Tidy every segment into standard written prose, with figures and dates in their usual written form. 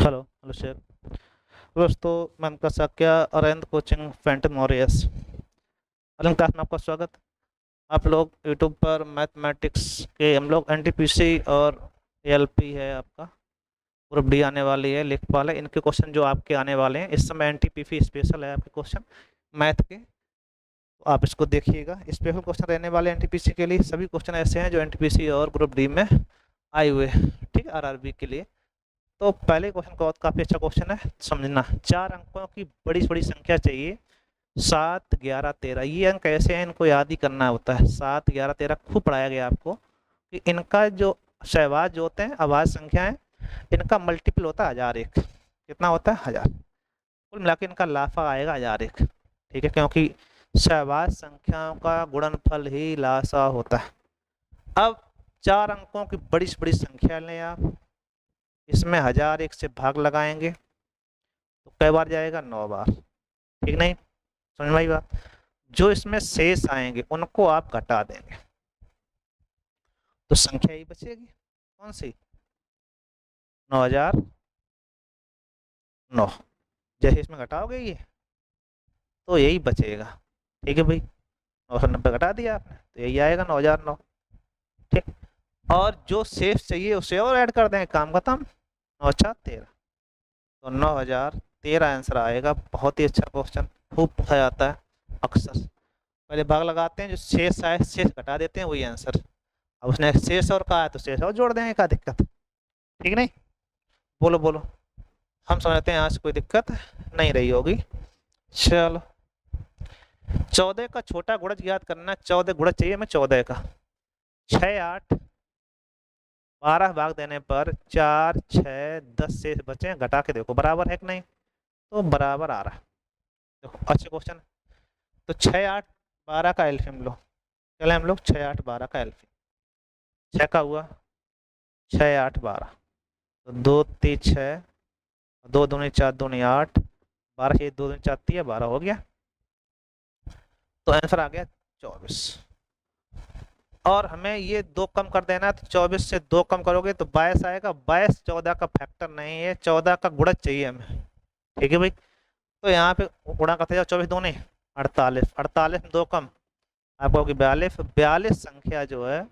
Hello hello शेर दोस्तों। मैं उनका साक्या अरविंद कोचिंग फेंटन मॉरियस अलन क्लास में आपका स्वागत। आप लोग यूट्यूब पर मैथमेटिक्स के हम लोग एनटीपीसी और एएलपी है आपका ग्रुप डी आने वाली है लेखपाल है, इनके क्वेश्चन जो आपके आने वाले हैं इस समय एनटीपीसी स्पेशल है आपके क्वेश्चन मैथ के। तो आप इसको देखिएगा, स्पेशल क्वेश्चन रहने वाले एनटीपीसी के लिए। सभी क्वेश्चन ऐसे हैं जो एनटीपीसी और ग्रुप डी में आए हुए हैं, ठीक है, आरआरबी के लिए। तो पहले क्वेश्चन का काफी अच्छा क्वेश्चन है, समझना। चार अंकों की बड़ी बड़ी संख्या चाहिए, 7, 11, 13। ये अंक ऐसे हैं, इनको याद ही करना होता है। 7, 11, 13 खूब पढ़ाया गया आपको कि इनका जो सहवाज जो होते हैं, आवाज संख्या है, इनका मल्टीपल होता है 1001। कितना होता है? 1000। कुल मिला के इनका लाफा आएगा 1001, ठीक है, क्योंकि सहवाज संख्याओं का गुणनफल ही लासा होता है। अब चार अंकों की बड़ी से बड़ी संख्या लें आप, इसमें 1001 से भाग लगाएंगे तो कई बार जाएगा? 9 बार, ठीक नहीं? समझ में आई बात? जो इसमें शेष आएंगे उनको आप घटा देंगे तो संख्या ही बचेगी। कौन सी? 9009। जैसे इसमें घटाओगे ये तो यही बचेगा, ठीक है भाई। 990 घटा दिया आपने तो यही आएगा 9009, ठीक। और जो शेष चाहिए उसे और ऐड कर देंगे, काम खत्म। 9 4 13 तो 9013 आंसर आएगा। बहुत ही अच्छा क्वेश्चन, खूब पूछा जाता है अक्सर। पहले भाग लगाते हैं, जो शेष आए शेष घटा देते हैं, वही आंसर। अब उसने शेष और कहा है तो शेष और जोड़ देंगे, क्या दिक्कत? ठीक नहीं? बोलो बोलो। हम समझते हैं आज कोई दिक्कत नहीं रही होगी। चलो, 14 का छोटा गुणज याद करना। 14 गुणज चाहिए हमें 14 का। 6, 8, 12 भाग देने पर 4, 6, 10 शेष बचे, घटा के देखो बराबर है कि नहीं, तो बराबर आ रहा है। देखो अच्छा क्वेश्चन। तो 6, 8, 12 का एलसीएम लो। चले हम लोग 6, 8, 12 का एलसीएम। 6 का हुआ 6, 8, 12 तो 2 3 6, 2 दूनी 4 दूनी 8, 12 6 2 दूनी 4 3 12 हो गया। तो आंसर आ गया 24। और हमें ये 2 कम कर देना है, तो 24 से 2 कम करोगे तो 22 आएगा। 22 14 का फैक्टर नहीं है, 14 का गुणज चाहिए हमें, ठीक है भाई। तो यहाँ पे गुणा करते जाओ, 24 दूनी 48, 48 में 2 कम, आपको होगी 42। 42 संख्या जो है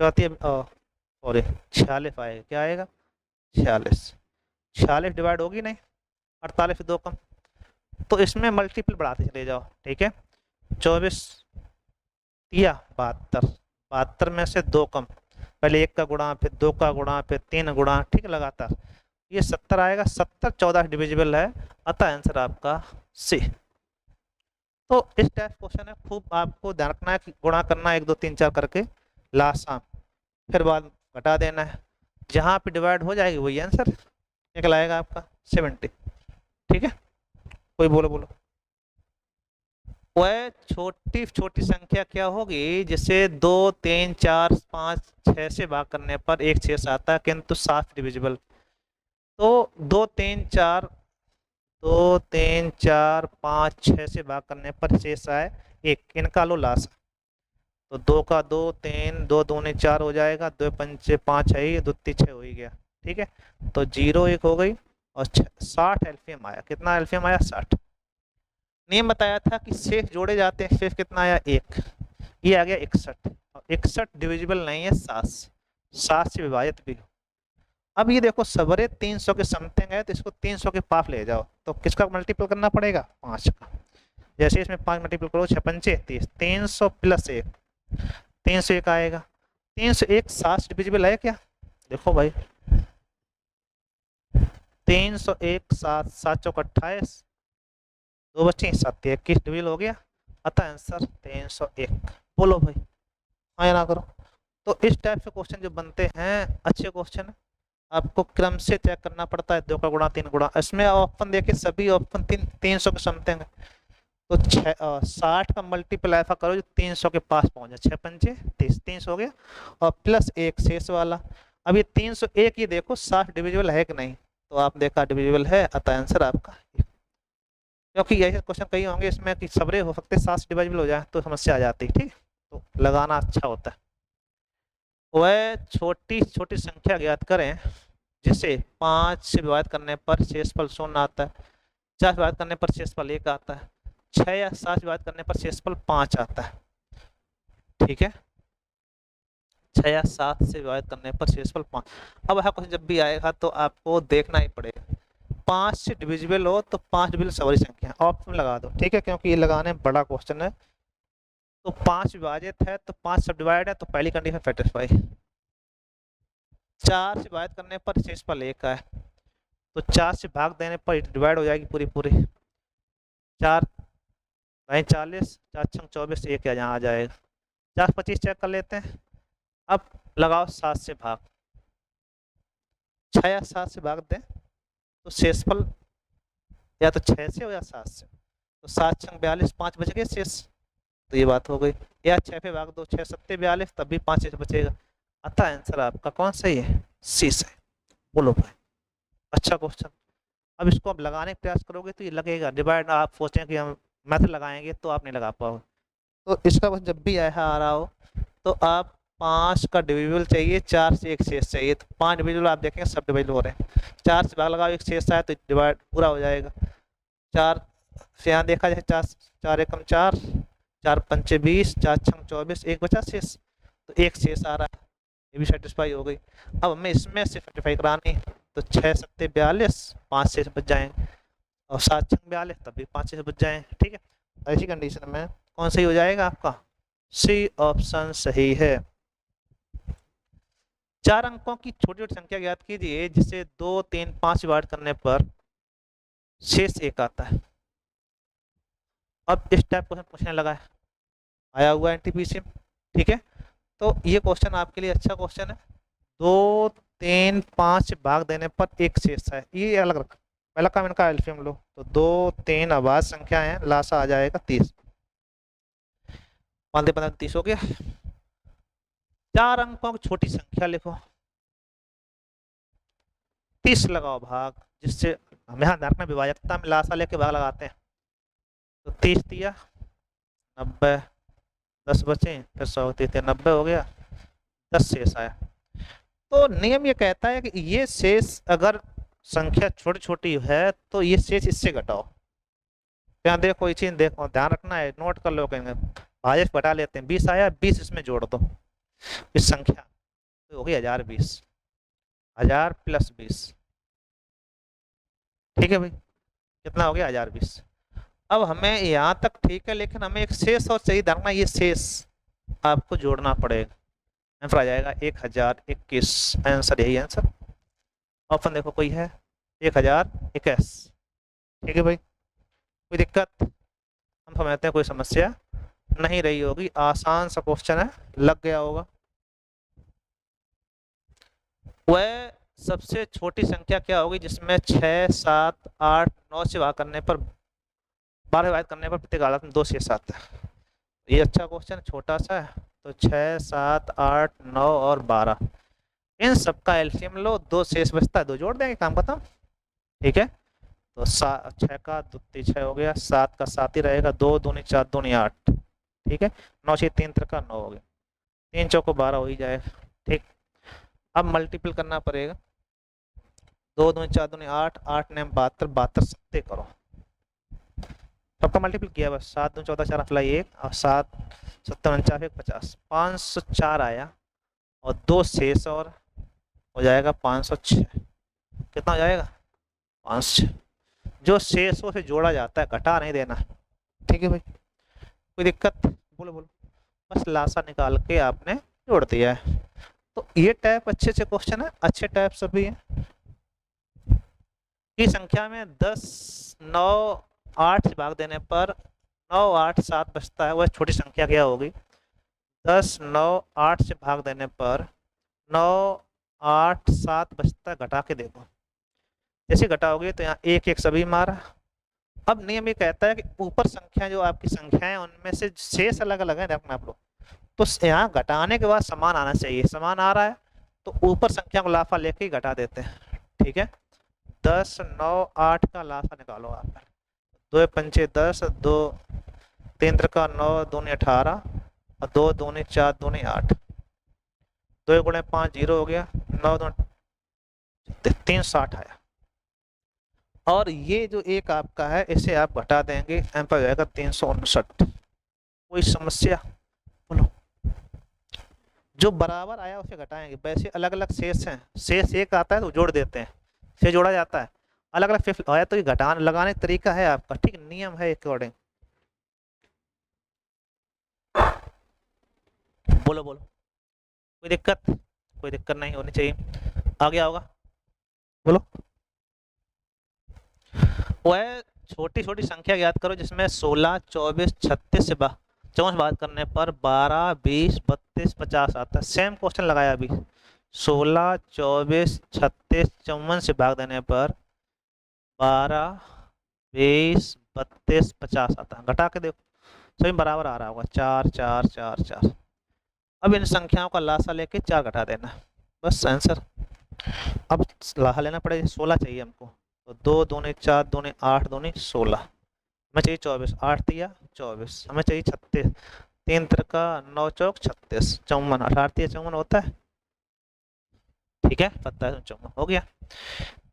चौथी, सॉरी 46 आएगा। क्या आएगा? 46। 46 डिवाइड होगी नहीं, 48 से 2 कम, तो इसमें मल्टीपल बढ़ाते चले जाओ, ठीक है। 24 या 72, 72 में से 2 कम, पहले 1 का गुणा, फिर 2 का गुणा, फिर 3 गुणा, ठीक लगातार। ये 70 आएगा। 70 14 डिविजिबल है, अतः आंसर आपका सी। तो इस टाइप क्वेश्चन है, खूब आपको ध्यान रखना है कि गुणा करना 1 2 3 4 करके लास्ट शाम, फिर बाद घटा देना है। जहाँ पे डिवाइड हो जाएगी वही आंसर निकल आएगा आपका 70, ठीक है। कोई बोलो बोलो। वह छोटी छोटी संख्या क्या होगी जिसे 2 3 4 5 6 से भाग करने पर एक शेष आता है किंतु 7 डिविजिबल? तो 2 3 4, 2 3 4 5 6 से भाग करने पर शेष आए एक, इनका लो लासा। तो 2 का 2 3, 2 दूनी 4 हो जाएगा, 2 पंचे 5 है ही, 2 3 6 हो ही गया, ठीक है। तो 0 1 हो गई और 60 एलसीएम आया। कितना एलसीएम आया? 60। नियम बताया था कि शेष जोड़े जाते हैं, शेष कितना आया? 1। ये आ गया 61। और 61 डिविजिबल नहीं है 7 से, 7 से विभाजित भी। अब ये देखो सबरे 300 के समथिंग है, तो इसको 300 के पास ले जाओ, तो किसका मल्टीपल करना पड़ेगा? 5 का। जैसे इसमें 5 मल्टीपल करो, 6 पंचे 30, 300 प्लस 1, 301 आएगा। 301 7 डिविजिबल है क्या? देखो भाई, 301 7, 7 चौक 28, 2 बच्चे 7 21 डिविजिबल हो गया, अतः आंसर 301। बोलो भाई, हाँ या ना करो। तो इस टाइप से क्वेश्चन जो बनते हैं अच्छे क्वेश्चन, आपको क्रम से चेक करना पड़ता है। 2 का गुणा 3 गुणा, इसमें ऑप्शन देखिए सभी ऑप्शन 300 के समथिंग है। तो 60 का मल्टीपल ऐसा करो जो 300 के पास पहुंच जाए, 6 पंचे 30, 300 हो गया, और प्लस 1 शेष वाला। अब ये 301 ये देखो 60 डिविजिबल है कि नहीं, तो आप देखा डिविजिबल है, अतः आंसर आपका। क्योंकि ऐसे क्वेश्चन कई होंगे इसमें कि सबरे हो सकते 7 डिविजिबल हो जाए तो समस्या आ जाती है, ठीक। तो लगाना अच्छा होता है। वह छोटी छोटी संख्या ज्ञात करें जिसे 5 से विभाजित करने पर शेषफल 0 आता है, 4 से विभाजित करने पर शेषफल 1 आता है, 6 या 7 से विभाजित करने पर शेषफल 5 आता है। ठीक है, 6 या 7 से विभाजित करने पर शेषफल 5। अब यह क्वेश्चन जब भी आएगा तो आपको देखना ही पड़ेगा, 5 से डिविजिबल हो तो 5 डिविजिबल सवारी संख्या ऑप्शन में लगा दो। ठीक है, क्योंकि ये लगाने में बड़ा क्वेश्चन है। तो 5 विभाजित है तो 5 सब डिवाइड है, तो पहली कंडीशन सेटिस्फाई। 4 से विभाजित करने पर शेषफल 1 है, तो 4 से भाग देने पर डिवाइड हो जाएगी पूरी पूरी। 4 40, 4 24, 1 यहाँ आ जाएगा। 4 25 चेक कर लेते हैं। अब लगाओ 7 से भाग, 6 या 7 से भाग दें तो शेषफल या तो 6 से हो या 7 से, तो 7 6 42, 5 बच गए शेष, तो ये बात हो गई। या 6 पे भाग दो, 6 7 42, तब भी 5 शेष बचेगा। अतः आंसर आपका कौन सही है? सी से। बोलो भाई, अच्छा क्वेश्चन। अब इसको आप लगाने का प्रयास करोगे तो ये लगेगा डिवाइड, आप सोचें कि हम मैथड लगाएंगे तो आप नहीं लगा पाओगे। तो इसका बस जब भी ऐसा आ रहा हो तो आप 5 का डिविजिबल चाहिए, 4 से 1 शेष चाहिए, तो 5 डिविजिबल आप देखेंगे सब डिविजिबल हो रहे हैं। 4 से भाग लगाओ, 1 शेष आए तो डिवाइड पूरा हो जाएगा। 4 से यहाँ देखा जाए, 4 4 एकम 4, 4 पंचे 20, 4 छंग 24, 1 बचा शेष, तो 1 शेष आ रहा है, ये भी सेटिस्फाई हो गई। अब हमें इसमें से सेटिस्फाई करानी है, तो 6 7 42, 5 शेष बच जाएंगे, और 7 छंग 42, तब भी 5 शेष बच जाएंगे। ठीक है, ऐसी कंडीशन में कौन सही हो जाएगा आपका? सी ऑप्शन सही है। 4 अंकों की छोटी छोटी संख्या ज्ञात कीजिए जिसे 2 3 5 डिवाइड करने पर शेष 1 आता है। अब इस टाइप क्वेश्चन पूछने लगा है, आया हुआ है एनटीपीसी में। ठीक है, तो ये क्वेश्चन आपके लिए अच्छा क्वेश्चन है। 2 3 5 भाग देने पर 1 शेष है, ये अलग रखा। पहला काम इनका एलसीएम लो, तो 2 3 अभाज्य संख्या है, लासा आ जाएगा 30, 5 15 30 हो गया। 4 अंकों की छोटी संख्या लिखो, 30 लगाओ भाग, जिससे हम यहाँ ध्यान में विभाजकता में लासा लेके भाग लगाते हैं, तो 30 दिया 90, 10 बचे, फिर 100 30 90 हो गया, 10 शेष आया। तो नियम ये कहता है कि ये शेष अगर संख्या छोटी छोटी है तो ये शेष इससे घटाओ। यहाँ देखो, कोई चीज देखो, ध्यान रखना है, नोट कर लो। कहेंगे भाजक घटा लेते हैं, 20 आया, 20 इसमें जोड़ दो, इस संख्या तो हो गई 1020, 1000 प्लस 20। ठीक है भाई, कितना हो गया? 1020। अब हमें यहाँ तक ठीक है, लेकिन हमें एक शेष और सही धरना, ये शेष आपको जोड़ना पड़ेगा। आंसर आ जाएगा 1021। आंसर यही आंसर। ऑप्शन देखो कोई है, 1021। ठीक है भाई, कोई दिक्कत? हम समझते हैं कोई समस्या नहीं रही होगी, आसान सा क्वेश्चन है, लग गया होगा। वह सबसे छोटी संख्या क्या होगी जिसमें 6 7 8 9 से भाग करने पर 12 भाग करने पर प्रत्येक हालत में 2 शेष आता है? ये अच्छा क्वेश्चन, छोटा सा है। तो 6 7 8 9 और 12, इन सबका एलसीएम लो, 2 शेष बचता है, 2 जोड़ देंगे, काम खत्म। ठीक है, तो 6 का 2 6 हो गया, 7 का 7 ही रहेगा, 2 दूनी 4 दूनी 8। ठीक है, 9 6 3 3 9 हो गया, 3 चौको 12 हो ही जाएगा। ठीक, अब मल्टीपल करना पड़ेगा, 2 दूनी 4 दूनी 8, 8 ने 72, 72 सत्ते करो, सबका मल्टीपल किया बस, 7 दूनी 14 4 अप्लाई 1, और 7 7 49 50, 504 आया, और 2 शेष और हो जाएगा 506। कितना हो जाएगा? 506। जो शेषों से जोड़ा जाता है, घटा नहीं देना। ठीक है भाई, कोई दिक्कत? बोलो बोलो, बस लासा निकाल के आपने जोड़ दिया है। तो ये टाइप अच्छे से क्वेश्चन है, अच्छे टाइप सभी है। की संख्या में 10 9 8 से भाग देने पर 9 8 7 बचता है, वह छोटी संख्या क्या होगी? 10 9 8 से भाग देने पर 9 8 7 बचता है, घटा के देखो, जैसे घटाओगे तो यहाँ 1 1 सभी मारा। अब नियम ये कहता है कि ऊपर संख्या जो आपकी संख्या है उनमें से शेष अलग अलग है, देखना आप लोग, तो यहाँ घटाने के बाद समान आना चाहिए, समान आ रहा है तो ऊपर संख्या को लाफा लेके ही घटा देते हैं। ठीक है, 10 9 8 का लाफा निकालो आप, 2 पंचे 10, 2 3 का 9 दूनी 18, और 2 दूनी 4 दूनी 8, 2 गुणे 5 0 हो गया, 9 2 360 आया। और ये जो एक आपका है इसे आप घटा देंगे, यहाँ पर जाएगा 359। कोई समस्या? बोलो। जो बराबर आया उसे घटाएंगे, वैसे अलग अलग शेष हैं, शेष एक आता है तो जोड़ देते हैं, शेष जोड़ा जाता है, अलग अलग शेष आया तो ये घटाने लगाने का तरीका है आपका, ठीक, नियम है अकॉर्डिंग। बोलो बोलो, कोई दिक्कत? कोई दिक्कत नहीं होनी चाहिए। आगे होगा, बोलो। वह छोटी छोटी संख्या याद करो जिसमें 16, 24, 36 से 54 बात करने पर 12, 20, 32, 50 आता है। सेम क्वेश्चन लगाया अभी, 16, 24, 36, 54 से भाग देने पर 12, 20, 32, 50 आता है। घटा के देखो, सभी बराबर आ रहा होगा, 4, 4, 4, 4। अब इन संख्याओं का लासा लेके 4 घटा देना, बस आंसर। अब लाहा लेना पड़ेगा, 16 चाहिए हमको, तो 2 दूनी 4, दूनी 8, दूनी 16, हमें चाहिए 24, 8 दिया 24, हमें चाहिए 36, 3 तिरका 9 चौक 36, 54, 18 दिया 54 होता है, ठीक है, 27 54 हो गया।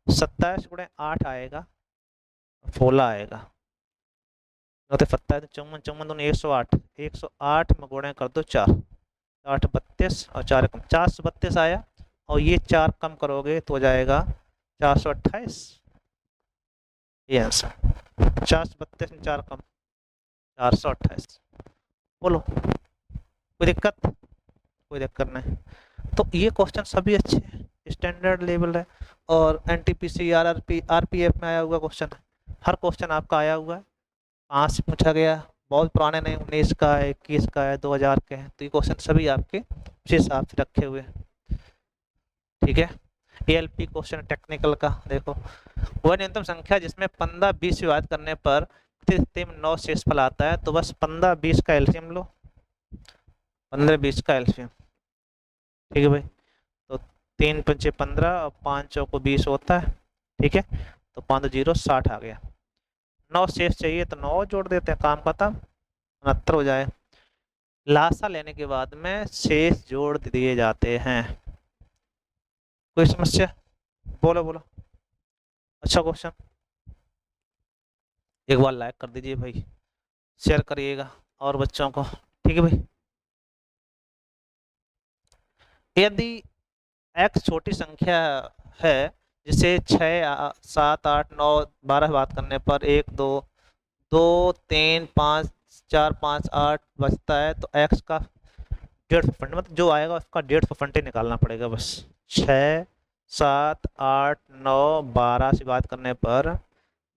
27 गुणे 8 आएगा, 16 आएगा, तो 27 54 54 दूनी 108, 108 में गुणे कर दो 4, 8 32 और 4 कम 432 आया, और ये 4 कम करोगे तो हो जाएगा 428, ये आंसर। 432 में 4 कम 428। बोलो, कोई दिक्कत? कोई दिक्कत नहीं। तो ये क्वेश्चन सभी अच्छे हैं, स्टैंडर्ड लेवल है, और एनटीपीसी आरपीएफ में आया हुआ क्वेश्चन है, हर क्वेश्चन आपका आया हुआ है। कहाँ से पूछा गया, बहुत पुराने नहीं, 19 का है, 21 का है, 2000 के हैं, तो ये क्वेश्चन सभी आपके उसी हिसाब से रखे हुए हैं, ठीक है। एएलपी क्वेश्चन टेक्निकल का देखो, वह न्यूनतम संख्या जिसमें 15 20 से बात करने पर स्थिति में 9 शेषफल आता है, तो बस 15 20 का एलसीएम लो, 15 20 का एलसीएम, ठीक है भाई। तो 3 पंचे 15 और 5 चौको 20 होता है, ठीक है, तो 5 0 60 आ गया। 9 शेष चाहिए तो 9 जोड़ देते हैं, काम खत्म, 69 हो जाए। लासा लेने के बाद में शेष जोड़ दिए जाते हैं, कोई समस्या? बोलो बोलो। अच्छा क्वेश्चन, एक बार लाइक कर दीजिए भाई, शेयर करिएगा और बच्चों को, ठीक है भाई। यदि x छोटी संख्या है जिसे 6, 7, 8, 9, 12 बात करने पर 1, 2, 2, 3, 5, 4, 5, 8 बचता है, तो x का 1.5%, मतलब जो आएगा उसका 1.5% निकालना पड़ेगा बस। 6, 7, 8, 9, 12 से बात करने पर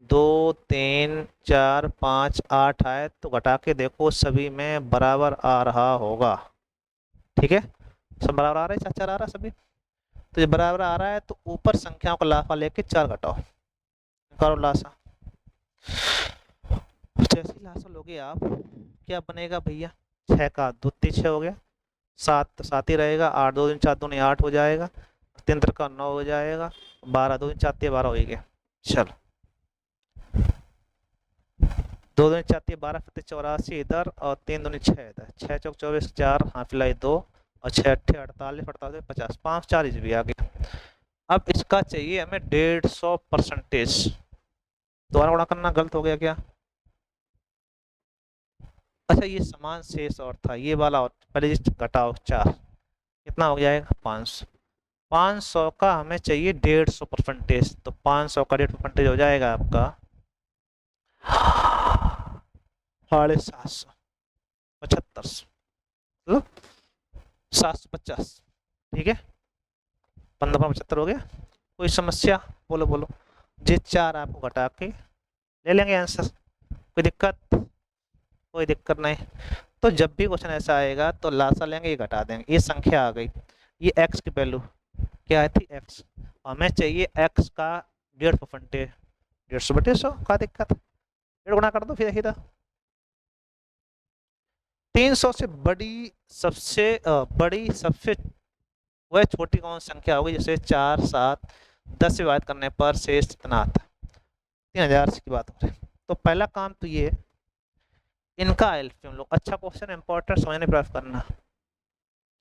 2, 3, 4, 5, 8 आए, तो घटा के देखो सभी में बराबर आ रहा होगा, ठीक है, सब बराबर आ रहा है, 4 4 आ रहा है सभी, तो जब बराबर आ रहा है तो ऊपर संख्याओं का लाफा लेके 4 घटाओ, करो लासा। जैसे ही लासा लोगे आप, क्या बनेगा भैया, 6 का 2 3 6 हो गया, 7 तो 7 ही रहेगा, 8 2 4 2 8 हो जाएगा, 3 का 9 हो जाएगा, 12 2 4 12 हो ही गया। चलो 2 2 4 12 84 इधर, और 3 2 6 इधर, 6 चौक 24, 4 हाथ लाई 2, और 6 8 48 48 50, 5 4 भी आ गया। अब इसका चाहिए हमें 150%। दोबारा गुणा करना गलत हो गया क्या? अच्छा ये समान शेष और था, ये वाला और पहले घटाओ 4, कितना हो जाएगा 500। 500 का हमें चाहिए 150%, तो 500 का 150% हो जाएगा आपका 750, 75, मतलब 750, ठीक है, 15 75 हो गया। कोई समस्या? बोलो बोलो, जे 4 आपको घटा के ले लेंगे आंसर, कोई दिक्कत? कोई दिक्कत नहीं। तो जब भी क्वेश्चन ऐसा आएगा तो लासा लेंगे, ये घटा देंगे, ये संख्या आ गई, ये x की वैल्यू क्या आई थी, x, हमें चाहिए x का 1.5%, 150/100, क्या दिक्कत, 1.5 गुणा कर दो फिर सीधा। 300 से बड़ी सबसे वह छोटी कौन संख्या होगी, जैसे 4, 7, 10 से बात करने पर शेष कितना आता है, 3000 की बात हो रही है। तो पहला काम तो ये इनका एलसीएम लो, अच्छा क्वेश्चन इंपॉर्टेंट समझने प्रयास करना।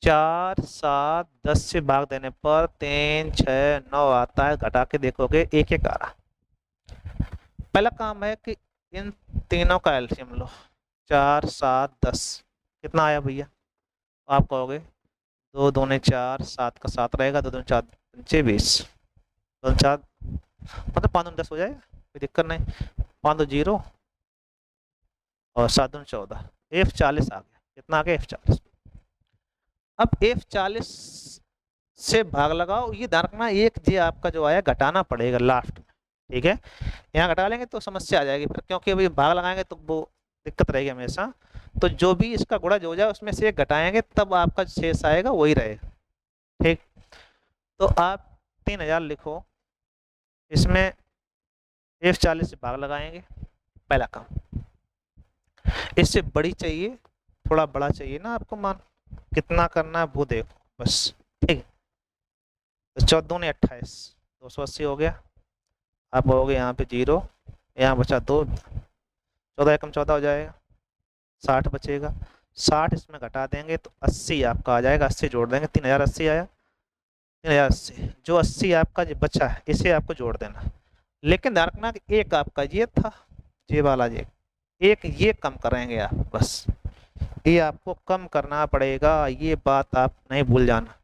4 7 10 से भाग देने पर 3 6 9 आता है, घटा के देखोगे एक एक आ रहा। पहला काम है कि इन तीनों का एलसीएम लो, 4 7 10 कितना आया भैया? आप कहोगे 2 दूने 4, 7 का 7 रहेगा, 2 दूने 4 पंचे 20, 2 4 मतलब 5 दूने 10 हो जाएगा, कोई दिक्कत नहीं। 5 2 0 और 7 दूने 14, F40 आ गया। कितना आ गया? F40। अब F40 से भाग लगाओ, ये ध्यान रखना एक जे आपका जो आया घटाना पड़ेगा लास्ट में, ठीक है। यहाँ घटा लेंगे तो समस्या आ जाएगी फिर, क्योंकि अभी भाग लगाएंगे तो वो दिक्कत रहेगी हमेशा। तो जो भी इसका गुणा जो हो जाए उसमें से एक घटाएंगे तब आपका शेष आएगा वही रहेगा, ठीक। तो आप 3000 लिखो, इसमें F40 से भाग लगाएंगे, पहला काम। इससे बड़ी चाहिए, थोड़ा बड़ा चाहिए ना आपको मान, कितना करना है वो देखो बस, ठीक। तो 14 दूनी 28, 280 हो गया। अब हो गया यहाँ पे 0, यहाँ बचा 2, 14 एकम 14 हो जाएगा, 60 बचेगा। 60 इसमें घटा देंगे तो 80 आपका आ जाएगा, 80 जोड़ देंगे, 3080 आया। 3080 जो 80 आपका जो बचा है इसे आपको जोड़ देना। लेकिन ध्यान रखना कि एक आपका ये था, ये वाला ये, एक ये कम करेंगे आप, बस ये आपको कम करना पड़ेगा, ये बात आप नहीं भूल जाना।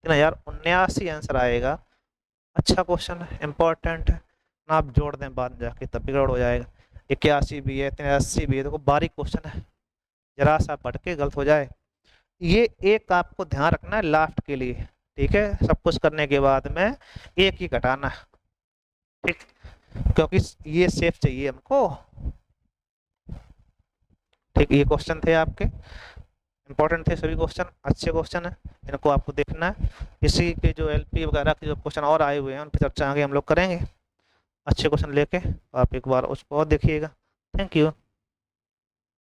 3079 आंसर आएगा। अच्छा क्वेश्चन है, इम्पोर्टेंट है ना, आप जोड़ दें बाद में जाके तब भी गड़बड़ हो जाएगा। 81 भी है, 83 भी है, देखो बारीक क्वेश्चन है, जरा सा भटके गलत हो जाए। ये एक आपको ध्यान रखना है लास्ट के लिए, ठीक है। सब कुछ करने के बाद में एक ही घटाना है, ठीक, क्योंकि ये सेफ चाहिए हमको, ठीक। ये क्वेश्चन थे आपके, इंपॉर्टेंट थे सभी क्वेश्चन, अच्छे क्वेश्चन है, इनको आपको देखना है। इसी के जो एलपी वगैरह के जो क्वेश्चन और आए हुए हैं उन पर चर्चा आगे हम लोग करेंगे, अच्छे क्वेश्चन लेके। आप एक बार उसको और देखिएगा। Thank you.